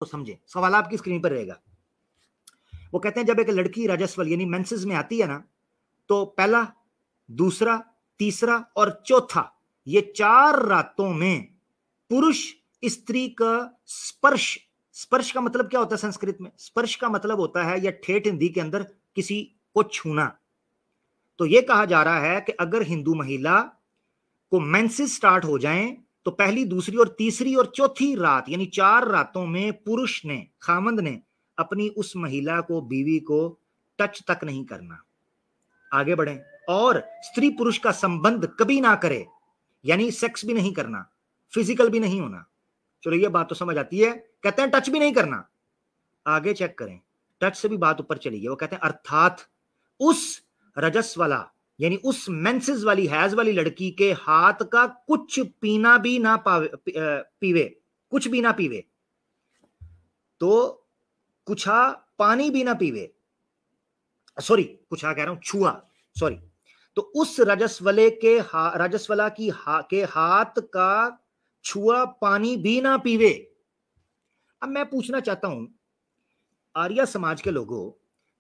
तो समझे, सवाल आपकी स्क्रीन पर रहेगा। वो कहते हैं जब एक लड़की रजस्वल यानी मेंसेस में आती है ना, तो पहला, दूसरा, तीसरा और चौथा, ये 4 रातों में पुरुष स्त्री का स्पर्श, स्पर्श का मतलब क्या होता है संस्कृत में? स्पर्श का मतलब होता है या ठेठ हिंदी के अंदर किसी को छूना। तो यह कहा जा रहा है कि अगर हिंदू महिला को मेंसेस स्टार्ट हो जाएं तो पहली, दूसरी और तीसरी और चौथी रात यानी 4 रातों में पुरुष ने, खामंद ने अपनी उस महिला को, बीवी को टच तक नहीं करना। आगे बढ़ें। और स्त्री पुरुष का संबंध कभी ना करे, यानी सेक्स भी नहीं करना, फिजिकल भी नहीं होना। चलो ये बात तो समझ आती है। कहते हैं टच भी नहीं करना। आगे चेक करें, टच से भी बात ऊपर चली गई। वो कहते हैं अर्थात उस रजस वाला यानी उस मेंसेस वाली, हैज वाली लड़की के हाथ का कुछ पीना भी ना पीवे, कुछ भी ना पीवे, तो कुछा पानी भी ना पीवे, सॉरी कुछा कह रहा हूं, छुआ, सॉरी। तो उस रजस्वले के रजस्वला की के हाथ का छुआ पानी भी ना पीवे। अब मैं पूछना चाहता हूं, आर्य समाज के लोगों,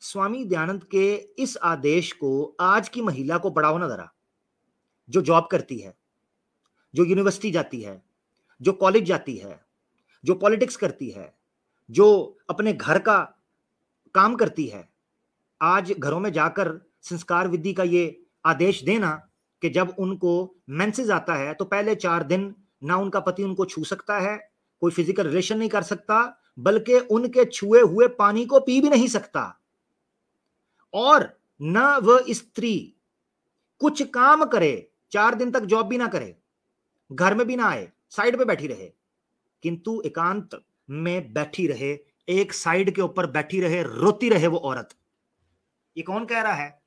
स्वामी दयानंद के इस आदेश को आज की महिला को बढ़ाओ ना जरा, जो जॉब करती है, जो यूनिवर्सिटी जाती है, जो कॉलेज जाती है, जो पॉलिटिक्स करती है, जो अपने घर का काम करती है। आज घरों में जाकर संस्कार विधि का ये आदेश देना कि जब उनको मेंसेस आता है तो पहले 4 दिन ना उनका पति उनको छू सकता है, कोई फिजिकल रिलेशन नहीं कर सकता, बल्कि उनके छुए हुए पानी को पी भी नहीं सकता, और ना वह स्त्री कुछ काम करे, 4 दिन तक जॉब भी ना करे, घर में भी ना आए, साइड पे बैठी रहे, किंतु एकांत में बैठी रहे, एक साइड के ऊपर बैठी रहे, रोती रहे वो औरत। ये कौन कह रहा है?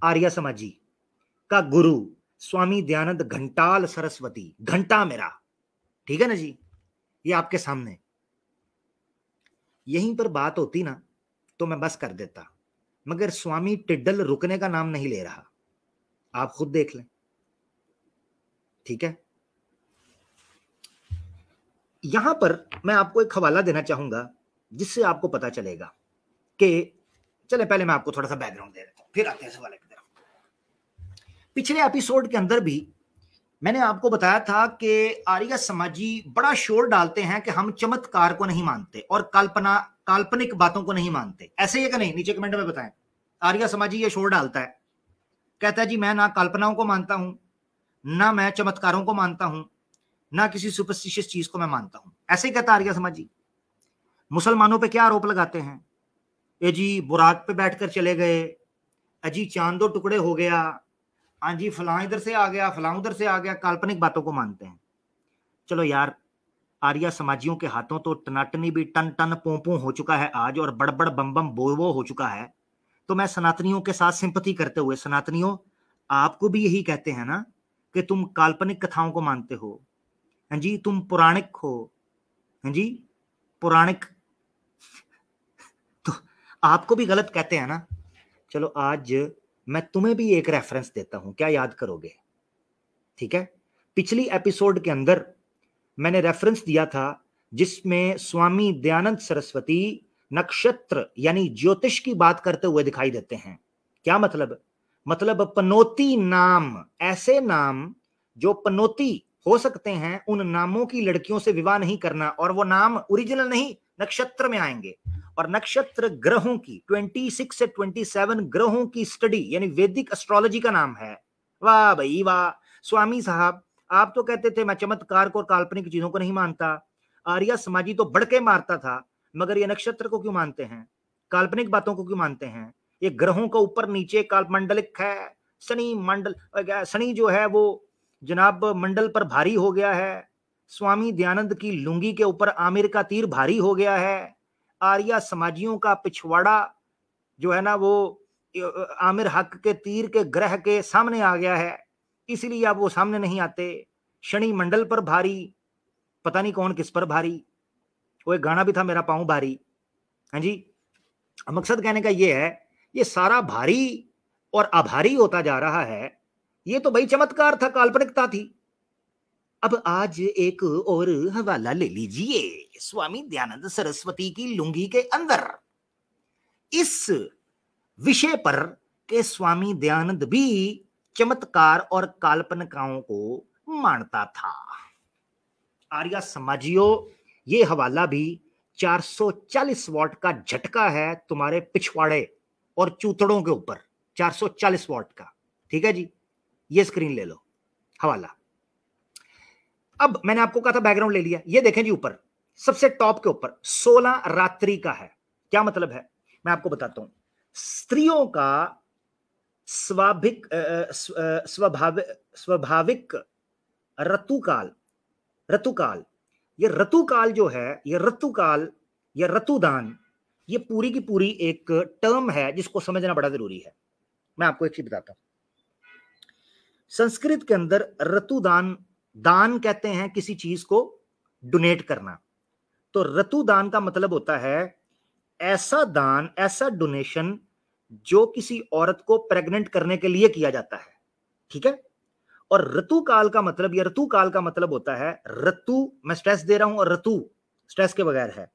आर्य समाजी का गुरु स्वामी दयानंद घंटाल सरस्वती, घंटा मेरा, ठीक है ना जी, ये आपके सामने। यहीं पर बात होती ना तो मैं बस कर देता, मगर स्वामी टिड्डल रुकने का नाम नहीं ले रहा, आप खुद देख लें, ठीक है। यहां पर मैं आपको एक हवाला देना चाहूंगा जिससे आपको पता चलेगा कि, चले पहले मैं आपको थोड़ा सा बैकग्राउंड दे देता हूं, फिर आते हैं सवाल की तरफ। पिछले एपिसोड के अंदर भी मैंने आपको बताया था कि आर्य समाजी बड़ा शोर डालते हैं कि हम चमत्कार को नहीं मानते और काल्पनिक बातों को नहीं मानते। ऐसे ही है कि नहीं? नीचे कमेंट में बताएं। आर्य समाजी ये शोर डालता है, कहता है जी मैं ना कल्पनाओं को मानता हूं, ना मैं चमत्कारों को मानता हूं, ना किसी सुपरस्टिशियस चीज को मैं मानता हूं। ऐसे ही कहता आर्य समाजी। मुसलमानों पे क्या आरोप लगाते हैं? ये जी बुराक पे बैठकर चले गए, अजी चांद दो टुकड़े हो गया, हाँ जी फलां इधर से आ गया, फलां उधर से आ गया, काल्पनिक बातों को मानते हैं। चलो यार, आर्य समाजियों के हाथों तो टनाटनी भी टन टन पों हो चुका है आज, और बड़बड़ बम बम बोवो हो चुका है। तो मैं सनातनियों के साथ सिंपैथी करते हुए, सनातनियों आपको भी यही कहते हैं ना कि तुम काल्पनिक कथाओं को मानते हो, हाँ जी, तुम पौराणिक हो, हाँ जी पौराणिक, तो आपको भी गलत कहते हैं ना। चलो आज मैं तुम्हें भी एक रेफरेंस देता हूं, क्या याद करोगे? ठीक है, पिछली एपिसोड के अंदर मैंने रेफरेंस दिया था जिसमें स्वामी दयानंद सरस्वती नक्षत्र यानी ज्योतिष की बात करते हुए दिखाई देते हैं। क्या मतलब? मतलब पनौती नाम, ऐसे नाम जो पनौती हो सकते हैं, उन नामों की लड़कियों से विवाह नहीं करना, और वो नाम ओरिजिनल नहीं, नक्षत्र में आएंगे। और नक्षत्र ग्रहों की 26 से 27 ग्रहों की स्टडी यानी वैदिक एस्ट्रोलॉजी का नाम है। वाह भाई वाह, स्वामी साहब आप तो कहते थे मैं चमत्कार को और काल्पनिक चीजों को नहीं मानता, आर्य समाजी तो बढ़ के मारता था, मगर ये नक्षत्र को क्यों मानते हैं, काल्पनिक बातों को क्यों मानते हैं? ये ग्रहों का ऊपर नीचे कालमंडलिक है, शनि मंडल, शनि जो है वो जनाब मंडल पर भारी हो गया है, स्वामी दयानंद की लुंगी के ऊपर आमिर का तीर भारी हो गया है, आर्य समाजियों का पिछवाड़ा जो है ना वो आमिर हक के तीर के ग्रह के सामने आ गया है, इसलिए अब वो सामने नहीं आते। शनि मंडल पर भारी, पता नहीं कौन किस पर भारी, वो एक गाना भी था मेरा पांव भारी, हाँ जी। मकसद कहने का ये है, ये सारा भारी और आभारी होता जा रहा है। ये तो भाई चमत्कार था, काल्पनिकता थी। अब आज एक और हवाला ले लीजिए स्वामी दयानंद सरस्वती की लुंगी के अंदर, इस विषय पर के स्वामी दयानंद भी चमत्कार और काल्पनिकाओं को मानता था। आर्या समाजियों, ये हवाला भी 440 वॉट का झटका है तुम्हारे पिछवाड़े और चूतड़ों के ऊपर, 440 वॉट का। ठीक है जी, ये स्क्रीन ले लो, हवाला। अब मैंने आपको कहा था बैकग्राउंड ले लिया, ये देखें जी ऊपर सबसे टॉप के ऊपर 16 रात्रि का है। क्या मतलब है मैं आपको बताता हूं। स्त्रियों का स्वाभाविक ऋतुकाल, ये ऋतुकाल जो है, ये ऋतुकाल या ऋतुदान, ये पूरी की पूरी एक टर्म है जिसको समझना बड़ा जरूरी है। मैं आपको एक चीज बताता हूं, संस्कृत के अंदर ऋतुदान, दान कहते हैं किसी चीज को डोनेट करना, तो ऋतुदान का मतलब होता है ऐसा दान, ऐसा डोनेशन जो किसी औरत को प्रेग्नेंट करने के लिए किया जाता है। ठीक है, और ऋतुकाल का मतलब, या ऋतुकाल का मतलब होता है, ऋतु मैं स्ट्रेस दे रहा हूं और ऋतु स्ट्रेस के बगैर है,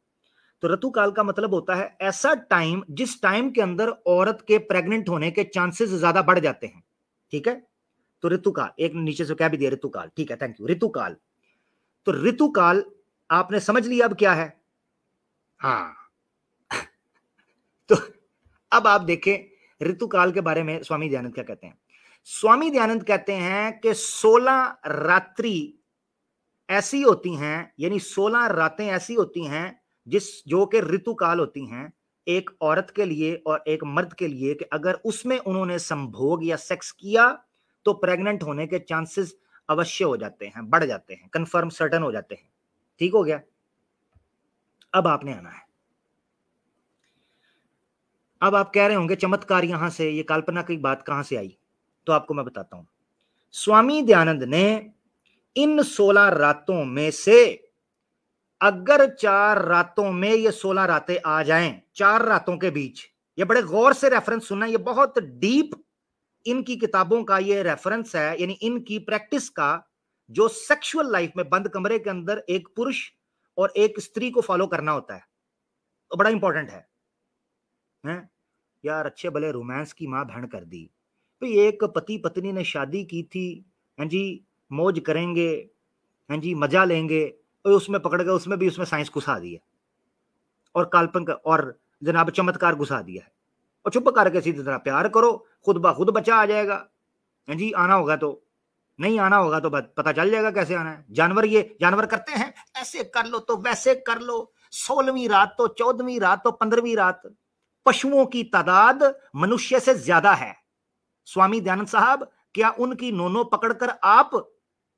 तो ऋतुकाल का मतलब होता है ऐसा टाइम जिस टाइम के अंदर औरत के प्रेग्नेंट होने के चांसेस ज्यादा बढ़ जाते हैं। ठीक है, तो ऋतुकाल, एक नीचे से क्या भी दिया ऋतुकाल, ठीक है, थैंक यू, ऋतुकाल। तो ऋतुकाल आपने समझ लिया अब क्या है। हाँ तो अब आप देखें ऋतुकाल के बारे में स्वामी दयानंद क्या कहते हैं। स्वामी दयानंद कहते हैं कि 16 रात्रि ऐसी होती हैं, यानी 16 रातें ऐसी होती हैं जो कि ऋतुकाल होती हैं एक औरत के लिए और एक मर्द के लिए, कि अगर उसमें उन्होंने संभोग या सेक्स किया तो प्रेग्नेंट होने के चांसेस अवश्य हो जाते हैं, बढ़ जाते हैं, कंफर्म सर्टन हो जाते हैं। ठीक हो गया। अब आपने आना है, अब आप कह रहे होंगे चमत्कार यहां से, ये कल्पना की बात कहां से आई, तो आपको मैं बताता हूं। स्वामी दयानंद ने इन 16 रातों में से अगर 4 रातों में ये 16 रातें आ जाएं, 4 रातों के बीच, ये बड़े गौर से रेफरेंस सुनना, ये बहुत डीप इनकी किताबों का ये रेफरेंस है, यानी इनकी प्रैक्टिस का, जो सेक्सुअल लाइफ में बंद कमरे के अंदर एक पुरुष और एक स्त्री को फॉलो करना होता है, तो बड़ा इंपॉर्टेंट है। यार अच्छे भले रोमांस की मां बहन कर दी भाई, एक पति पत्नी ने शादी की थी, हैं जी, मौज करेंगे, हैं जी, मजा लेंगे, और उसमें पकड़ गए, उसमें भी उसमें साइंस घुसा दी है और काल्पनिक और जनाब चमत्कार घुसा दिया है, और चुप करके सीधी तरह प्यार करो, खुद ब खुद बच्चा आ जाएगा। हैं जी, आना होगा तो, नहीं आना होगा तो पता चल जाएगा कैसे आना है। जानवर, ये जानवर करते हैं, ऐसे कर लो तो वैसे कर लो, 16वीं रात तो 14वीं रात तो 15वीं रात। पशुओं की तादाद मनुष्य से ज्यादा है। स्वामी दयानंद साहब, क्या उनकी नोनो पकड़कर आप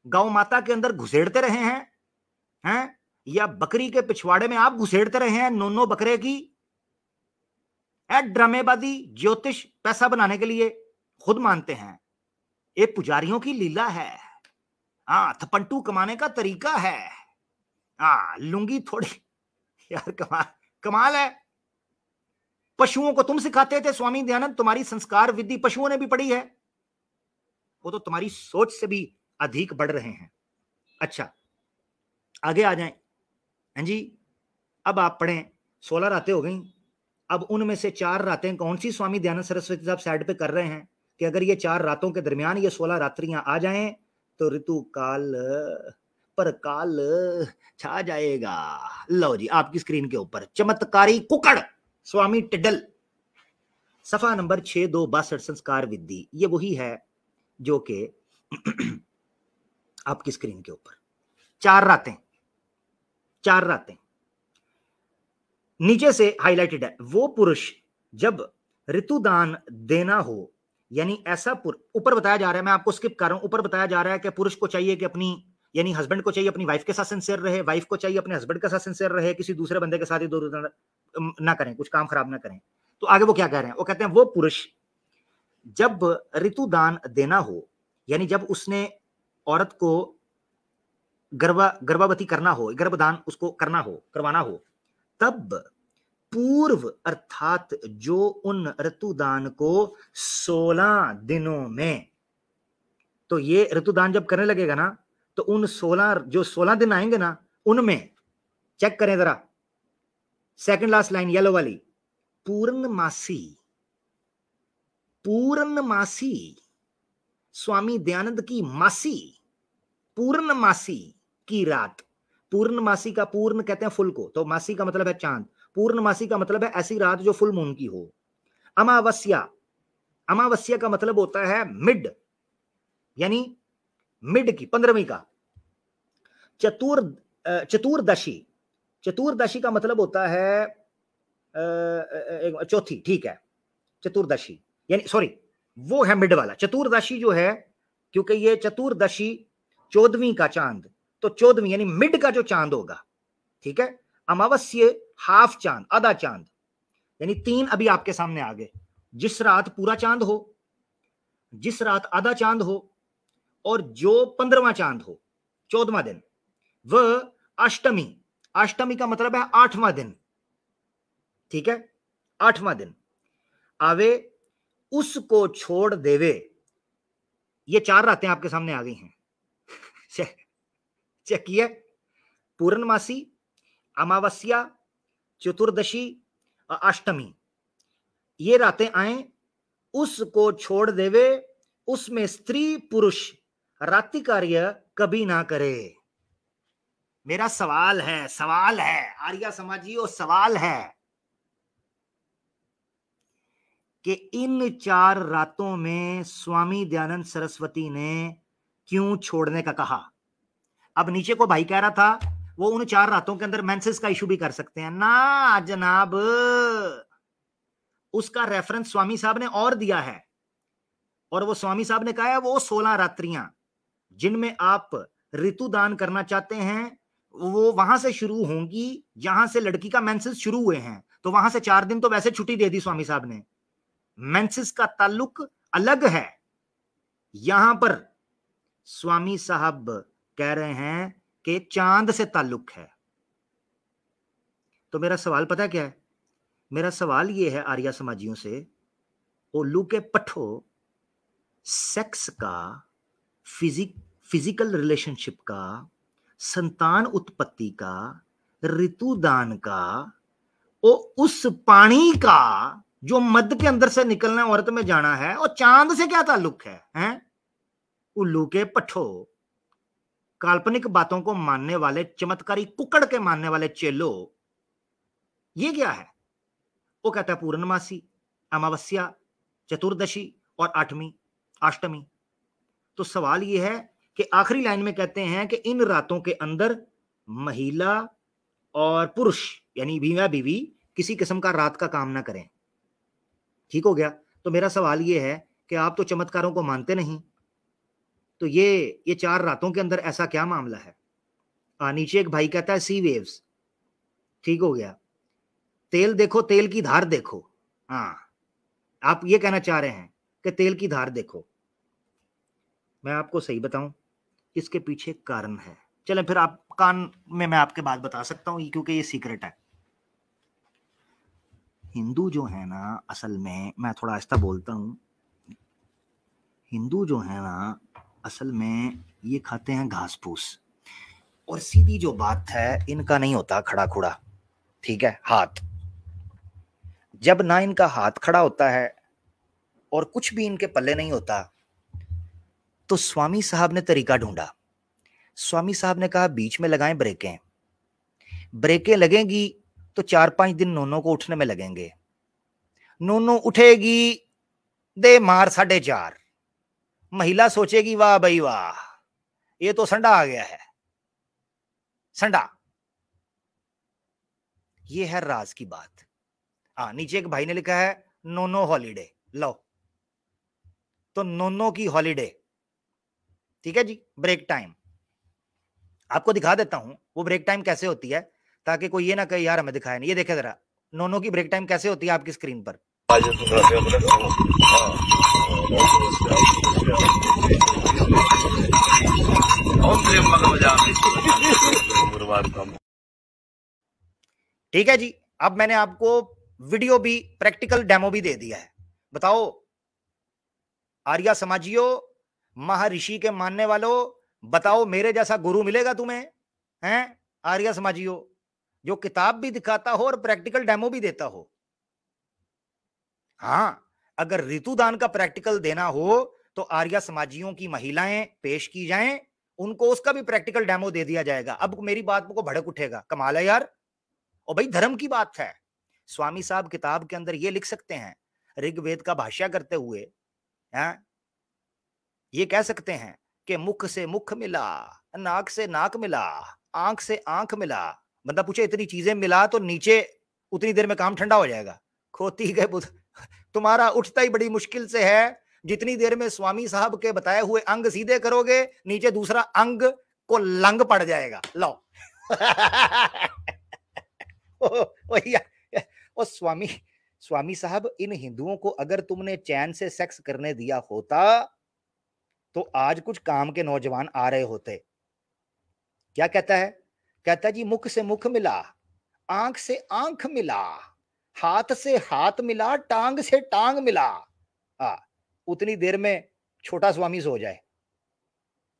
गौ माता के अंदर घुसेड़ते रहे हैं, या बकरी के पिछवाड़े में आप घुसेड़ते रहे हैं नोनो बकरे की? ड्रामेबाजी, ज्योतिष, पैसा बनाने के लिए, खुद मानते हैं ये पुजारियों की लीला है। हाँ, थपंटू कमाने का तरीका है। हाँ, लुंगी थोड़ी यार कमाल है। पशुओं को तुम सिखाते थे स्वामी दयानंद, तुम्हारी संस्कार विधि पशुओं ने भी पढ़ी है, वो तो तुम्हारी सोच से भी अधिक बढ़ रहे हैं। अच्छा, आगे आ जाएं। हैं जी, अब आप पढ़ें, 16 रातें हो गई, अब उनमें से 4 रातें कौन सी स्वामी दयानंद सरस्वती साहब साइड पे कर रहे हैं कि अगर ये 4 रातों के दरमियान ये 16 रात्रियां आ जाएं तो ऋतु काल पर काल छा जाएगा। लो जी, आपकी स्क्रीन के ऊपर चमत्कारी कुकड़ स्वामी टिड्डल, सफा नंबर 6262, संस्कार विधि, ये वही है जो कि आपकी स्क्रीन के ऊपर 4 रातें नीचे से हाईलाइटेड है। वो पुरुष जब ऋतुदान देना हो, यानी ऐसा ऊपर बताया जा रहा है, मैं आपको स्किप कर रहा हूं, ऊपर बताया जा रहा है कि पुरुष को चाहिए कि अपनी, यानी हस्बैंड को चाहिए अपनी वाइफ के साथ सिंसियर रहे, वाइफ को चाहिए अपने हस्बैंड के साथ सिंसियर रहे, किसी दूसरे बंदे के साथ इधर ना करें, कुछ काम खराब ना करें। तो आगे वो क्या कह रहे हैं, वो कहते हैं वो पुरुष जब ऋतुदान देना हो, यानी जब उसने औरत को गर्भवती करना हो, गर्भदान उसको करवाना हो, तब पूर्व अर्थात जो उन ऋतुदान को 16 दिनों में, तो ये ऋतुदान जब करने लगेगा ना, तो तो उन 16 जो 16 दिन आएंगे ना, उनमें चेक करें जरा, सेकंड लास्ट लाइन येलो वाली, पूर्णमासी, पूर्णमासी, स्वामी दयानंद की मासी, पूर्णमासी की रात। पूर्णमासी का पूर्ण कहते हैं फुल को, तो मासी का मतलब है चांद, पूर्णमासी का मतलब है ऐसी रात जो फुल मून की हो। अमावस्या, अमावस्या का मतलब होता है मिड, यानी मिड की 15वीं का। चतुर्दशी, चतुर्दशी का मतलब होता है चौथी, ठीक है, चतुर्दशी यानी सॉरी वो है मिड वाला। चतुर्दशी जो है, क्योंकि ये चतुर्दशी 14वीं का चांद, तो 14वीं यानी मिड का जो चांद होगा, ठीक है। अमावस्या हाफ चांद, आधा चांद, यानी 3 अभी आपके सामने आ गए। जिस रात पूरा चांद हो, जिस रात आधा चांद हो, और जो 15वां चांद हो, 14वां दिन, वह अष्टमी, अष्टमी का मतलब है 8वां दिन, ठीक है, 8वां दिन आवे, उसको छोड़ देवे। ये 4 रातें आपके सामने आ गई हैं। चेक किया, पूर्णमासी, अमावस्या, चतुर्दशी और अष्टमी, ये रातें आए, उसको छोड़ देवे, उसमें स्त्री पुरुष रात्रि कार्य कभी ना करे। मेरा सवाल है, सवाल है आर्या समाजियों, सवाल है कि इन 4 रातों में स्वामी दयानंद सरस्वती ने क्यों छोड़ने का कहा। अब नीचे को भाई कह रहा था वो उन 4 रातों के अंदर मेंसेस का इशू भी कर सकते हैं ना जनाब, उसका रेफरेंस स्वामी साहब ने और दिया है, और वो स्वामी साहब ने कहा है वो 16 रात्रियां जिनमें आप ऋतु दान करना चाहते हैं, वो वहां से शुरू होंगी जहां से लड़की का मेंसेस शुरू हुए हैं। तो वहां से 4 दिन तो वैसे छुट्टी दे दी स्वामी साहब ने, मेंसेस का ताल्लुक अलग है। यहां पर स्वामी साहब कह रहे हैं कि चांद से ताल्लुक है। तो मेरा सवाल पता क्या है, मेरा सवाल यह है आर्या समाजियों से, उल्लू के पट्ठो, सेक्स का, फिजिकल रिलेशनशिप का, संतान उत्पत्ति का, ऋतुदान का, और उस पानी का जो मध्य के अंदर से निकलना औरत में जाना है, और चांद से क्या ताल्लुक है, हैं? उल्लू के पट्ठो, काल्पनिक बातों को मानने वाले, चमत्कारी कुकड़ के मानने वाले चेलो, ये क्या है? वो कहता है पूर्णमासी, अमावस्या, चतुर्दशी और 8वीं अष्टमी। तो सवाल यह है कि आखिरी लाइन में कहते हैं कि इन रातों के अंदर महिला और पुरुष यानी बीवी बीवी किसी किस्म का रात का काम ना करें। ठीक हो गया। तो मेरा सवाल यह है कि आप तो चमत्कारों को मानते नहीं, तो ये 4 रातों के अंदर ऐसा क्या मामला है? नीचे एक भाई कहता है सी वेव्स, ठीक हो गया, तेल देखो, तेल की धार देखो। हाँ, आप ये कहना चाह रहे हैं कि तेल की धार देखो। मैं आपको सही बताऊं, इसके पीछे कारण है। चलें फिर आप कान में मैं आपके बात बता सकता हूं, क्योंकि ये सीक्रेट है। हिंदू जो है ना, असल में मैं थोड़ा आहिस्ता बोलता हूं, हिंदू जो है ना असल में ये खाते हैं घास फूस, और सीधी जो बात है, इनका नहीं होता खड़ा खुड़ा, ठीक है, हाथ। जब ना इनका हाथ खड़ा होता है और कुछ भी इनके पल्ले नहीं होता, तो स्वामी साहब ने तरीका ढूंढा। स्वामी साहब ने कहा बीच में लगाएं ब्रेकें, ब्रेकें लगेंगी तो 4-5 दिन नोनो को उठने में लगेंगे, नोनो उठेगी दे मार 4.5, महिला सोचेगी वाह भाई वाह, ये तो संडा आ गया है, संडा। ये है राज की बात। नीचे एक भाई ने लिखा है नोनो हॉलीडे, लो तो नोनो की हॉलीडे, ठीक है जी। ब्रेक टाइम आपको दिखा देता हूं, वो ब्रेक टाइम कैसे होती है, ताकि कोई ये ना कहे यार हमें दिखाया नहीं। ये देखे जरा नोनो की ब्रेक टाइम कैसे होती है आपकी स्क्रीन पर। ठीक है जी। अब मैंने आपको वीडियो भी, प्रैक्टिकल डेमो भी दे दिया है। बताओ आर्या समाजियों, महर्षि के मानने वालों, बताओ मेरे जैसा गुरु मिलेगा तुम्हें, हैं आर्य समाजियों, जो किताब भी दिखाता हो और प्रैक्टिकल डेमो भी देता हो। हाँ, अगर ऋतुदान का प्रैक्टिकल देना हो तो आर्य समाजियों की महिलाएं पेश की जाएं, उनको उसका भी प्रैक्टिकल डेमो दे दिया जाएगा। अब मेरी बात को भड़क उठेगा, कमाल है यार। और भाई धर्म की बात है, स्वामी साहब किताब के अंदर ये लिख सकते हैं, ऋग्वेद का भाष्य करते हुए, हैं ये कह सकते हैं कि मुख से मुख मिला, नाक से नाक मिला, आंख से आंख मिला। बंदा पूछे इतनी चीजें मिला तो नीचे उतनी देर में काम ठंडा हो जाएगा। खोती गए बुध, तुम्हारा उठता ही बड़ी मुश्किल से है। जितनी देर में स्वामी साहब के बताए हुए अंग सीधे करोगे, नीचे दूसरा अंग को लंग पड़ जाएगा। लो ओ स्वामी साहब, इन हिंदुओं को अगर तुमने चैन से सेक्स करने दिया होता तो आज कुछ काम के नौजवान आ रहे होते। क्या कहता है? कहता है जी मुख से मुख मिला, आंख से आंख मिला, हाथ से हाथ मिला, टांग से टांग मिला। उतनी देर में छोटा स्वामी सो जाए।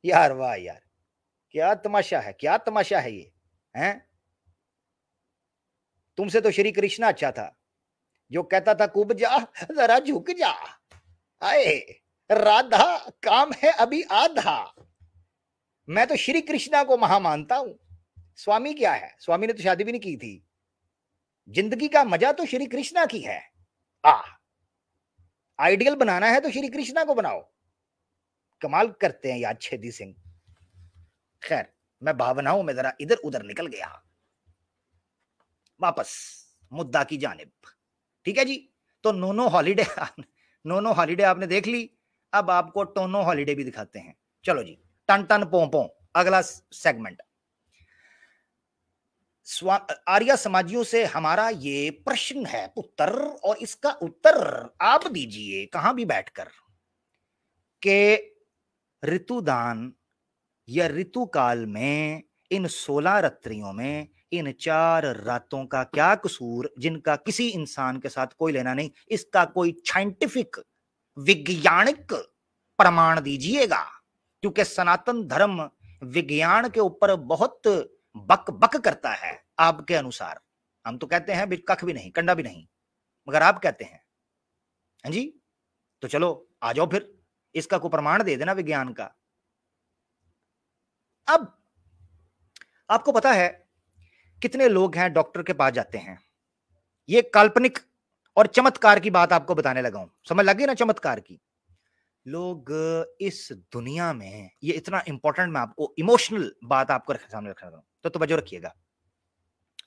यार वाह यार, क्या तमाशा है, क्या तमाशा है ये, हैं? तुमसे तो श्री कृष्णा अच्छा था, जो कहता था कुब जा जरा झुक जा, आए राधा काम है अभी आधा। मैं तो श्री कृष्णा को महा मानता हूं। स्वामी क्या है? स्वामी ने तो शादी भी नहीं की थी। जिंदगी का मजा तो श्री कृष्णा की है। आइडियल बनाना है तो श्री कृष्णा को बनाओ। कमाल करते हैं यार छेदी सिंह। खैर, मैं भावनाओं में जरा इधर उधर निकल गया। वापस मुद्दा की जानिब। ठीक है जी, तो नोनो हॉलीडे आपने देख ली। अब आपको टोनो हॉलीडे भी दिखाते हैं। चलो जी, टन टन पों पों, अगला सेगमेंट। आर्य समाजियों से हमारा ये प्रश्न है पुत्र, और इसका उत्तर आप दीजिए कहां भी बैठकर, के ऋतुदान या ऋतुकाल में इन 16 रात्रियों में इन 4 रातों का क्या कसूर, जिनका किसी इंसान के साथ कोई लेना नहीं। इसका कोई साइंटिफिक वैज्ञानिक प्रमाण दीजिएगा, क्योंकि सनातन धर्म विज्ञान के ऊपर बहुत बक बक करता है। आपके अनुसार हम तो कहते हैं कख भी नहीं, कंडा भी नहीं, मगर आप कहते हैं हाँ जी। तो चलो आ जाओ फिर, इसका कोई प्रमाण दे देना विज्ञान का। अब आपको पता है कितने लोग हैं डॉक्टर के पास जाते हैं। ये काल्पनिक और चमत्कार की बात आपको बताने लगा हूं, समझ लगी ना चमत्कार की। लोग इस दुनिया में, ये इतना इंपॉर्टेंट, मैं आपको इमोशनल बात आपको सामने रख रहा हूं, तो तवज्जो रखिएगा।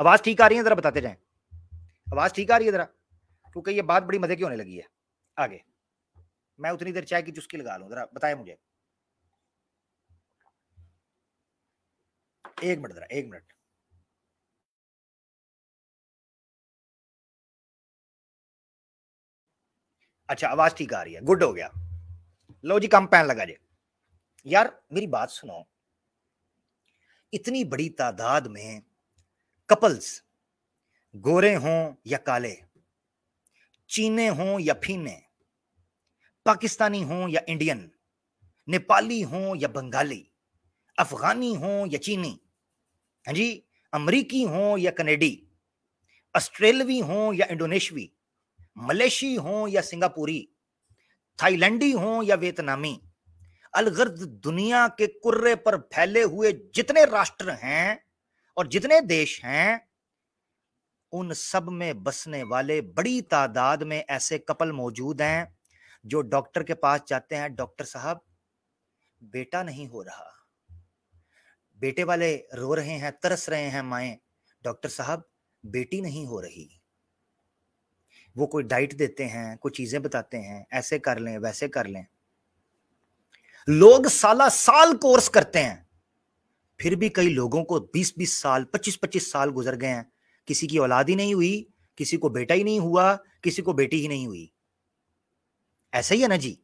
आवाज ठीक आ रही है? जरा बताते जाएं, आवाज ठीक आ रही है जरा, क्योंकि ये बात बड़ी मजे की होने लगी है। आगे मैं उतनी देर चाय की चुस्की लगा लूं, जरा बताएं मुझे। एक मिनट जरा, एक मिनट। अच्छा, आवाज ठीक आ रही है, गुड हो गया। लो जी, कम पैन लगा जे। यार मेरी बात सुनो, इतनी बड़ी तादाद में कपल्स, गोरे हों या काले, चीने हों या फीने, पाकिस्तानी हों या इंडियन, नेपाली हों या बंगाली, अफगानी हों या चीनी, हाँ जी, अमरीकी हों या कनेडी, ऑस्ट्रेलवी हों या इंडोनेशियवी, मलेशी हों या सिंगापुरी, थाईलैंडी हों या वियतनामी, अलगर्द दुनिया के कुर्रे पर फैले हुए जितने राष्ट्र हैं और जितने देश हैं, उन सब में बसने वाले बड़ी तादाद में ऐसे कपल मौजूद हैं जो डॉक्टर के पास जाते हैं। डॉक्टर साहब बेटा नहीं हो रहा, बेटे वाले रो रहे हैं, तरस रहे हैं माएं, डॉक्टर साहब बेटी नहीं हो रही। वो कोई डाइट देते हैं, कुछ चीजें बताते हैं, ऐसे कर लें वैसे कर लें। लोग साल कोर्स करते हैं, फिर भी कई लोगों को 20-20 साल, 25-25 साल गुजर गए हैं, किसी की औलाद ही नहीं हुई, किसी को बेटा ही नहीं हुआ, किसी को बेटी ही नहीं हुई। ऐसा ही है ना जी,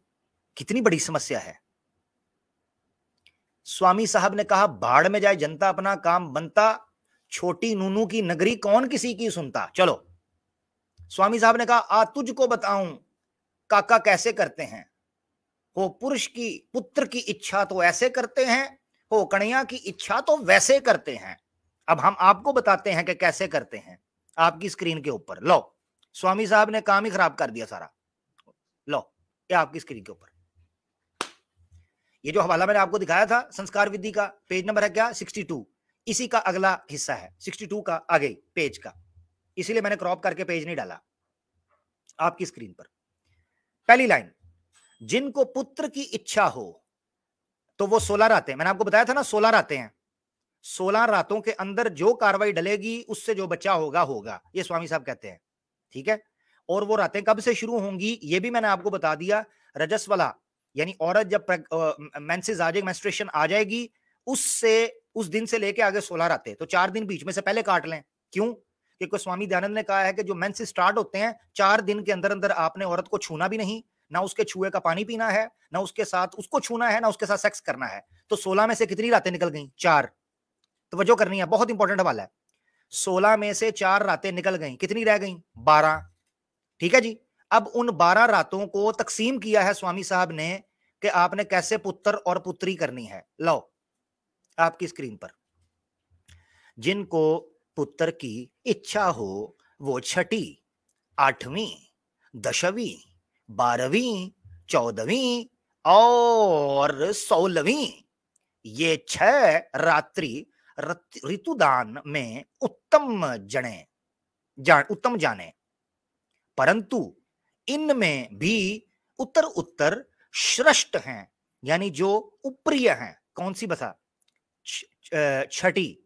कितनी बड़ी समस्या है। स्वामी साहब ने कहा भाड़ में जाए जनता, अपना काम बनता, छोटी नूनू की नगरी कौन किसी की सुनता। चलो, स्वामी साहब ने कहा आ तुझको बताऊं काका कैसे करते हैं, हो पुरुष की पुत्र की इच्छा तो ऐसे करते हैं, हो कन्हैया की इच्छा तो वैसे करते हैं। अब हम आपको बताते हैं कि कैसे करते हैं। आपकी स्क्रीन के ऊपर लो, स्वामी साहब ने काम ही खराब कर दिया सारा। लो ये आपकी स्क्रीन के ऊपर ये जो हवाला मैंने आपको दिखाया था संस्कार विधि का, पेज नंबर है क्या 62, इसी का अगला हिस्सा है 62 का आगे पेज का, इसीलिए मैंने क्रॉप करके पेज नहीं डाला। आपकी स्क्रीन पर पहली लाइन, जिनको पुत्र की इच्छा हो, तो वो 16 रातें, मैंने आपको बताया था ना 16 रातें हैं, 16 रातों के अंदर जो कार्रवाई डलेगी उससे जो बच्चा होगा होगा, ये स्वामी साहब कहते हैं। ठीक है, और वो रातें कब से शुरू होंगी ये भी मैंने आपको बता दिया। रजस्वला यानी औरत जब मेंसेस आ जाएगी, मेंस्ट्रुएशन आ जाएगी, उससे उस दिन से लेके आगे 16 रातें, तो 4 दिन बीच में से पहले काट लें। क्यों? क्योंकि स्वामी दयानंद ने कहा है कि जो मेंसेस स्टार्ट होते हैं 4 दिन के अंदर अंदर आपने औरत को छूना भी नहीं, ना उसके छुए का पानी पीना है, ना उसके साथ उसको छूना है, ना उसके साथ सेक्स करना है। तो 16 में से कितनी रातें निकल गई? 4। तवज्जो करनी है, बहुत इंपॉर्टेंट हवाला है। 16 में से 4 रातें निकल गई, कितनी रह गई? 12। ठीक है जी। अब उन 12 रातों को तकसीम किया है स्वामी साहब ने कि आपने कैसे पुत्र और पुत्री करनी है। लो आपकी स्क्रीन पर, जिनको पुत्र की इच्छा हो वो 6ठी, 8वीं, 10वीं, 12वीं, 14वीं और 16वीं, ये 6 रात्रि ऋतुदान में उत्तम जाने, परंतु इनमें भी उत्तर उत्तर श्रेष्ठ हैं, यानी जो ऊपरी हैं। कौन सी बता? 6ठी,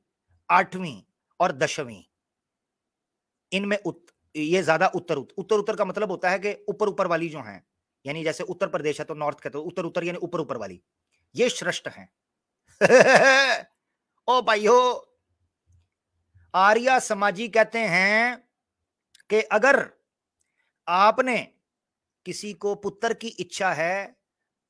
8वीं और 10वीं, इनमें ये ज्यादा उत्तर उत्तर का मतलब होता है कि ऊपर ऊपर वाली जो हैं, यानी जैसे उत्तर प्रदेश है तो नॉर्थ कहते हो, उत्तर उत्तर यानी ऊपर ऊपर वाली, ये श्रेष्ठ हैं। ओ भाइयों, आर्य समाजी कहते हैं कि अगर आपने किसी को पुत्र की इच्छा है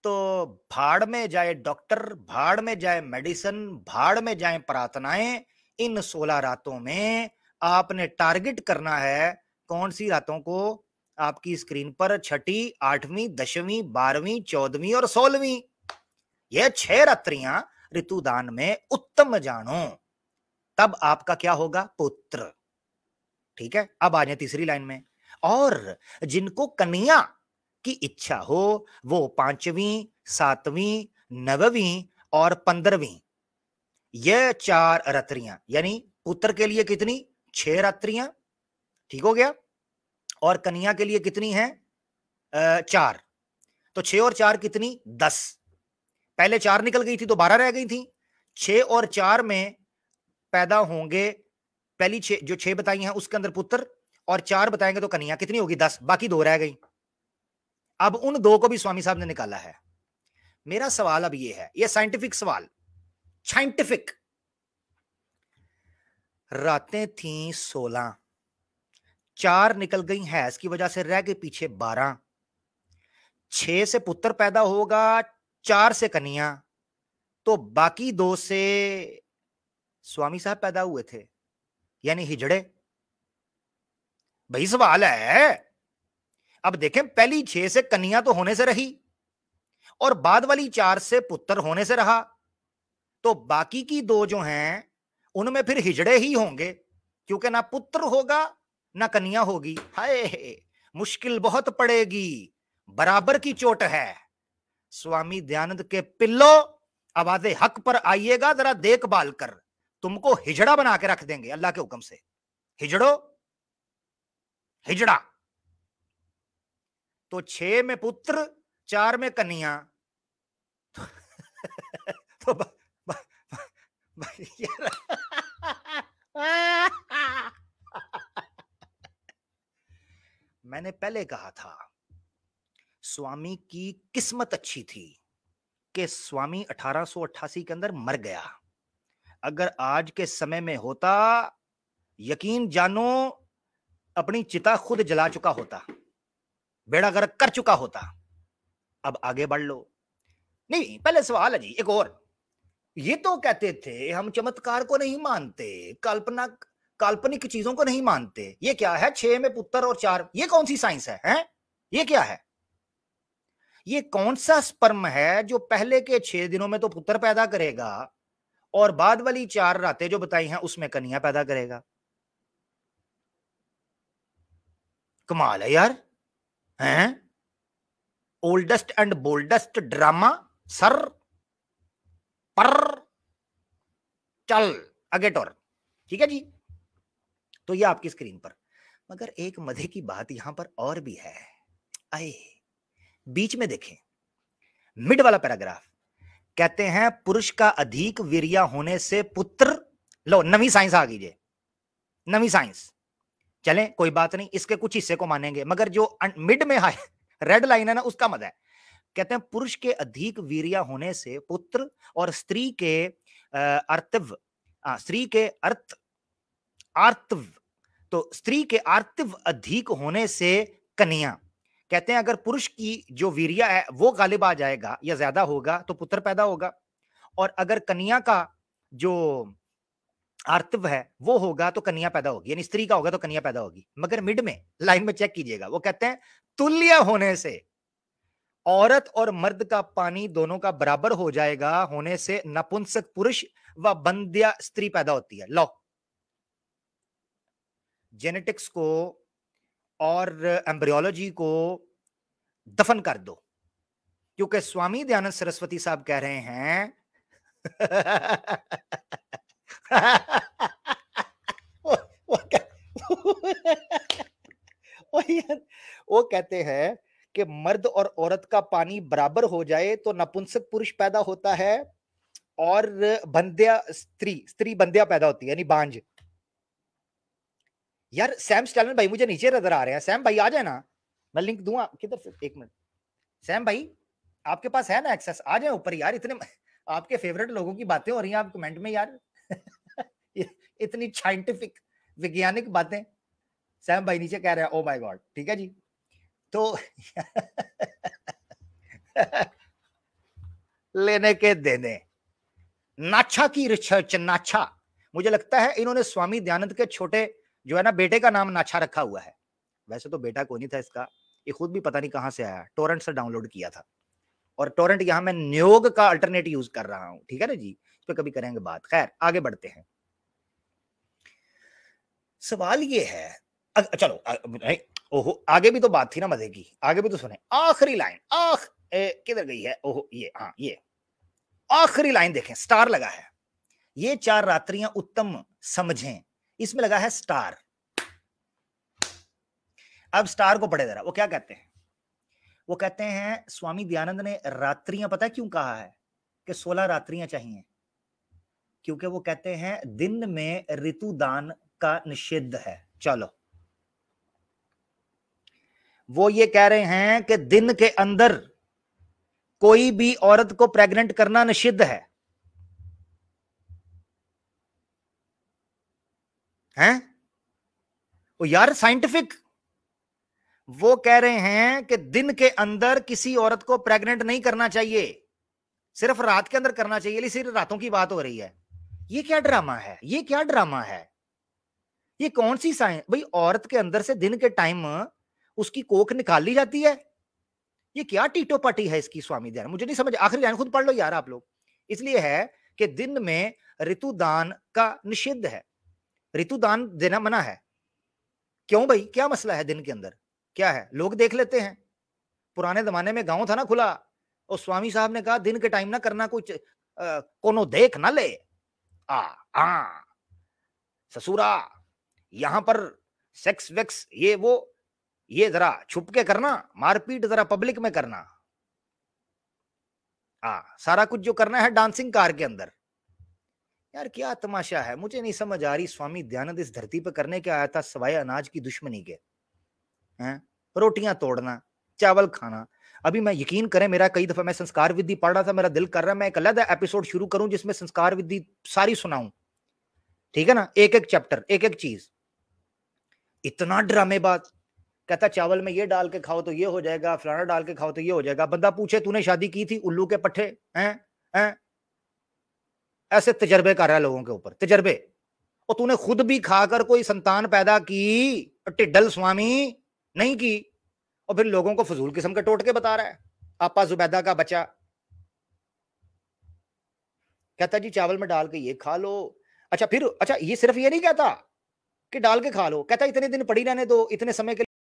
तो भाड़ में जाए डॉक्टर, भाड़ में जाए मेडिसिन, भाड़ में जाए प्रार्थनाएं, इन 16 रातों में आपने टारगेट करना है कौन सी रातों को? आपकी स्क्रीन पर 6ठी, 8वीं, 10वीं, 12वीं, 14वीं और 16वीं, ये 6 रात्रियां ऋतुदान में उत्तम जानो, तब आपका क्या होगा? पुत्र। ठीक है, अब आ जाए तीसरी लाइन में, और जिनको कन्या की इच्छा हो वो 5वीं, 7वीं, 9वीं और 15वीं, ये 4 रात्रियां, यानी पुत्र के लिए कितनी? 6 रात्रियां। ठीक हो गया, और कन्या के लिए कितनी है? 4। तो 6 और 4 कितनी? 10। पहले 4 निकल गई थी तो 12 रह गई थी। 6 और 4 में पैदा होंगे, पहली 6 जो 6 बताई हैं उसके अंदर पुत्र, और 4 बताएंगे तो कन्या, कितनी होगी? 10, बाकी 2 रह गई। अब उन 2 को भी स्वामी साहब ने निकाला है। मेरा सवाल अब ये है, ये साइंटिफिक सवाल, साइंटिफिक, रातें थी 16, 4 निकल गई है, इसकी वजह से रह गए पीछे 12, 6 से पुत्र पैदा होगा, 4 से कन्या, तो बाकी 2 से स्वामी साहब पैदा हुए थे, यानी हिजड़े। भाई सवाल है, अब देखें, पहली 6 से कन्या तो होने से रही और बाद वाली 4 से पुत्र होने से रहा, तो बाकी की 2 जो हैं उनमें फिर हिजड़े ही होंगे, क्योंकि ना पुत्र होगा ना कन्या होगी। हाय, मुश्किल बहुत पड़ेगी, बराबर की चोट है। स्वामी दयानंद के पिल्लो, आवाज़े हक पर आइएगा, जरा देखभाल कर, तुमको हिजड़ा बना के रख देंगे अल्लाह के हुक्म से। हिजड़ो, हिजड़ा। तो 6 में पुत्र, 4 में कन्या। तो मैंने पहले कहा था स्वामी की किस्मत अच्छी थी कि स्वामी 1888 के अंदर मर गया। अगर आज के समय में होता, यकीन जानो अपनी चिता खुद जला चुका होता, बेड़ा गर्क कर चुका होता। अब आगे बढ़ लो। नहीं, पहले सवाल है जी एक और, ये तो कहते थे हम चमत्कार को नहीं मानते, काल्पनिक चीजों को नहीं मानते, ये क्या है 6 में पुत्र और 4, ये कौन सी साइंस है? ये क्या है? ये कौन सा स्पर्म है जो पहले के 6 दिनों में तो पुत्र पैदा करेगा और बाद वाली 4 रातें जो बताई हैं उसमें कन्या पैदा करेगा। कमाल है यार, हैं? Oldest and boldest drama sir पर चल आगे टोर। ठीक है जी, तो ये आपकी स्क्रीन पर। मगर एक मजे की बात यहां पर और भी है। आए बीच में देखें, मिड वाला पैराग्राफ कहते हैं पुरुष का अधिक वीर्य होने से पुत्र, लो नवी साइंस आ गई जे, नवी साइंस। चलें कोई बात नहीं, इसके कुछ हिस्से को मानेंगे, मगर जो मिड में है रेड लाइन है ना, उसका मजा है। कहते हैं पुरुष के अधिक वीर्य होने से पुत्र और स्त्री के अर्तव, स्त्री के अर्थ आर्तव, तो स्त्री के आर्तव अधिक होने से कन्या। कहते हैं अगर पुरुष की जो वीर्य है वो गालिब आ जाएगा या ज्यादा होगा तो पुत्र पैदा होगा, और अगर कन्या का जो आर्तव है वो होगा तो कन्या पैदा होगी, यानी स्त्री का होगा तो कन्या पैदा होगी। मगर मिड में लाइन में चेक कीजिएगा, वो कहते हैं तुल्य होने से औरत और मर्द का पानी दोनों का बराबर हो जाएगा, होने से नपुंसक पुरुष व बंध्या स्त्री पैदा होती है। लो जेनेटिक्स को और एम्ब्रियोलॉजी को दफन कर दो, क्योंकि स्वामी दयानंद सरस्वती साहब कह रहे हैं वो कहते हैं कि मर्द और औरत का पानी बराबर हो जाए तो नपुंसक पुरुष पैदा होता है और बंध्या स्त्री बंध्या पैदा होती है, यानी बांझ। यार सैम स्टैलिन भाई मुझे नीचे नजर आ रहे हैं, सैम भाई आ जाए ना, मैं लिंक दूंगा किधर से, एक मिनट। सैम भाई आपके पास है ना एक्सेस, आ जाए ऊपर यार, इतने आपके फेवरेट लोगों की बातें हो रही हैं आप कमेंट में यार इतनी साइंटिफिक वैज्ञानिक बातें। सैम भाई नीचे कह रहे हैं ओ माय गॉड, ठीक है जी। तो लेने के देने, नाछा की रिसर्च, नाछा, मुझे लगता है इन्होंने स्वामी दयानंद के छोटे जो है ना बेटे का नाम नाछा रखा हुआ है। वैसे तो बेटा कोई नहीं था इसका, ये खुद भी पता नहीं कहां से आया, टोरेंट से डाउनलोड किया था, और टोरेंट यहां मैं न्योग का अल्टरनेट यूज कर रहा हूं, ठीक है ना जी, इस पे कभी करेंगे बात। खैर आगे बढ़ते हैं। सवाल ये है, चलो ओहो आगे भी तो बात थी ना मजे की, आगे भी तो सुने। आखिरी लाइन, किधर गई है, ओहो ये, हाँ ये आखिरी लाइन देखें, स्टार लगा है, ये 4 रात्रियां उत्तम समझें, इसमें लगा है स्टार। अब स्टार को पढ़े जरा, वो क्या कहते हैं, वो कहते हैं स्वामी दयानंद ने रात्रियां पता है क्यों कहा है कि 16 रात्रियां चाहिए, क्योंकि वो कहते हैं दिन में ऋतुदान का निषिद्ध है। चलो वो ये कह रहे हैं कि दिन के अंदर कोई भी औरत को प्रेग्नेंट करना निषिद्ध है, हैं? वो यार साइंटिफिक, वो कह रहे हैं कि दिन के अंदर किसी औरत को प्रेग्नेंट नहीं करना चाहिए, सिर्फ रात के अंदर करना चाहिए, सिर्फ रातों की बात हो रही है। ये क्या ड्रामा है, ये क्या ड्रामा है, ये कौन सी साइंस भाई, औरत के अंदर से दिन के टाइम उसकी कोख निकाल ली जाती है, ये क्या टीटो पाटी है इसकी स्वामी दयानंद, मुझे नहीं समझ। आखिरी लाइन खुद पढ़ लो यार आप लोग। इसलिए है कि दिन में ऋतुदान का निषिद्ध है, ऋतुदान देना मना है। क्यों भाई, क्या मसला है दिन के अंदर, क्या है, लोग देख लेते हैं। पुराने जमाने में गांव था ना खुला, और स्वामी साहब ने कहा दिन के टाइम ना करना, कुछ कोनो देख ना ले, ससुरा यहां पर सेक्स वेक्स ये वो, ये जरा छुप के करना, मारपीट जरा पब्लिक में करना, सारा कुछ जो करना है डांसिंग कार के अंदर। यार क्या तमाशा है, मुझे नहीं समझ आ रही स्वामी दयानंद इस धरती पर करने क्या आया था सवाए अनाज की दुश्मनी के, हैं? रोटियां तोड़ना, चावल खाना। अभी मैं यकीन करें, मेरा कई दफा मैं संस्कार विधि पढ़ रहा था, मेरा दिल कर रहा है मैं एक अलग एपिसोड शुरू करूं जिसमें संस्कार विधि सारी सुनाऊं, ठीक है ना, एक एक चैप्टर, एक एक चीज। इतना ड्रामेबाज, कहता चावल में ये डाल के खाओ तो ये हो जाएगा, फलाना डाल के खाओ तो ये हो जाएगा। बंदा पूछे तूने शादी की थी, उल्लू के पट्टे हैं? ऐसे तजर्बे कर रहा है लोगों के ऊपर, तजर्बे। और तूने खुद भी खाकर कोई संतान पैदा की, टिड्डल स्वामी नहीं की, और फिर लोगों को फजूल किस्म के टोटके बता रहा है। आपा जुबैदा का बच्चा, कहता जी चावल में डाल के ये खा लो। अच्छा फिर अच्छा ये सिर्फ ये नहीं कहता कि डाल के खा लो, कहता इतने दिन पड़ी रहने दो, इतने समय के